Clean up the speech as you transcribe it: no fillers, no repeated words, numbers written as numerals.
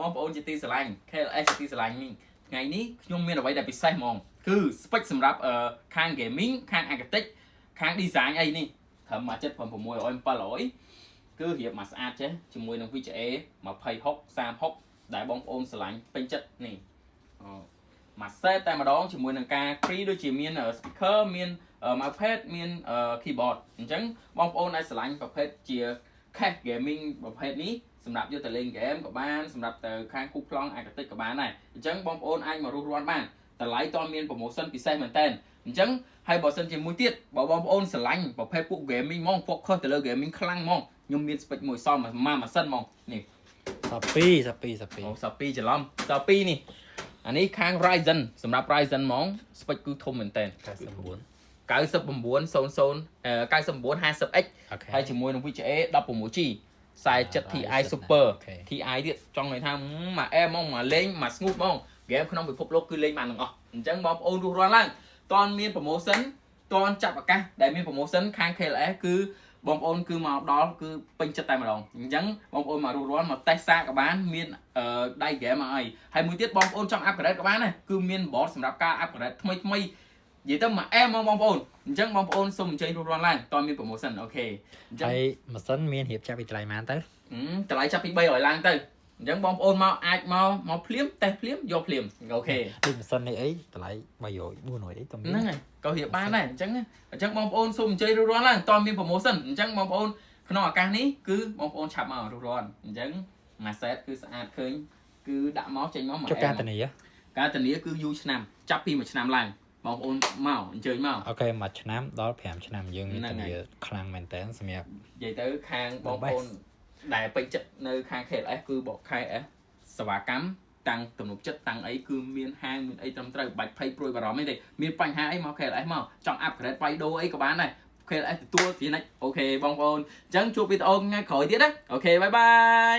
បងប្អូនជាទីស្រឡាញ់ KLS ជាទីស្រឡាញ់នេះថ្ងៃនេះខ្ញុំមានអ្វីដែលពិសេសហ្មងគឺ spec សម្រាប់ខាង gaming ខាង architect ខាង design អីនេះត្រឹម17600 700គឺរៀបមកស្អាតចេះជាមួយនឹង VGA 2060 3060ដែលបងប្អូនស្រឡាញ់ពេញចិត្តនេះមួយ set តែម្ដងជាមួយនឹងការ free ដូចជាមាន speaker មាន mousepad មាន keyboard អញ្ចឹងបងប្អូនដែលស្រឡាញ់ប្រភេទជា cash gaming ប្រភេទនេះសម្រាប់យកទៅលេង game ក៏បានសម្រាប់ទៅខាងគូប្លង់ architect ក៏បានដែរអញ្ចឹងបងប្អូនអាចមករស់រាន់បានតម្លៃតមាន promotion ពិសេសមែនតើអញ្ចឹងហើយបើសិនជាមួយទៀតបើបងប្អូនស្រឡាញ់ប្រភេទពួក gaming ហ្មង focus ទៅលើ gaming ខ្លាំងហ្មងខ្ញុំមាន spec មួយសមមួយម៉ាស៊ីនហ្មងនេះសាពី អូសាពីច្រឡំសាពីនេះអានេះខាង Ryzen សម្រាប់ Ryzen ហ្មង spec គឺធំមែនតើ9950X ហើយជាមួយនឹង VGA 16G 47 Ti Super Ti ទៀតចង់និយាយថាមួយអែហ្មងមួយលេងមួយស្ងួតហ្មង game ក្នុងពិភពលោកគឺលេងបានទាំងអស់អញ្ចឹងបងប្អូនរស់រាន់ឡើងតនមាន promotion តនចាប់ឱកាសដែលមាន promotion ខាង KLS គឺបងប្អូនគឺមកដល់គឺពេញចិត្តតែម្ដងអញ្ចឹងបងប្អូនមករស់រាន់មកតេស្តសាកក៏បានមានដៃ game មកអីហើយមួយទៀតបងប្អូនចង់ upgrade ក៏បានដែរគឺមាន board សម្រាប់ការ upgrade ថ្មីនិយាយទៅមួយអែមកបងប្អូនអញ្ចឹងបងប្អូនសូមអញ្ជើញរស់រាន់ឡើងតមាន promotion អូខេអញ្ចឹងហើយម៉ាស៊ីនមានរៀបចាប់ពីតម្លៃប៉ុន្មានទៅតម្លៃចាប់ពី300ឡើងទៅអញ្ចឹងបងប្អូនមកអាចមកភ្លាមតេស្តភ្លាមយកភ្លាមអូខេដូចម៉ាស៊ីននេះអីតម្លៃ300 400អីទៅហ្នឹងហើយក៏រៀបបានដែរអញ្ចឹងបងប្អូនសូមអញ្ជើញរស់រាន់ឡើងតមាន promotion អញ្ចឹងបងប្អូនក្នុងឱកាសនេះគឺបងប្អូនឆាប់មករស់រាន់អញ្ចឹងមួយ set គឺស្អាតឃើញគឺដាក់មកចេញមកចុះការធានាគឺយូរឆ្នាំចាប់ពី1ឆ្នាំឡើងបងប្អូនមកអញ្ជើញមកអូខេ1ឆ្នាំដល់5ឆ្នាំយើងមានធានាខ្លាំងមែនតើសម្រាប់និយាយទៅខាងបងប្អូនដែលពេញចិត្តនៅខាង KLS គឺបក KLS សេវាកម្មតាំងទំនុកចិត្តតាំងអីគឺមានហាងមានអីត្រឹមត្រូវបាច់ភ័យព្រួយបារម្ភទេមានបញ្ហាអីមក KLS មកចង់ upgrade វាយដូរអីក៏បានដែរ KLS ទទួលទីណាអូខេបងប្អូនអញ្ចឹងជួបវីដេអូថ្ងៃក្រោយទៀតណាអូខេបាយបាយ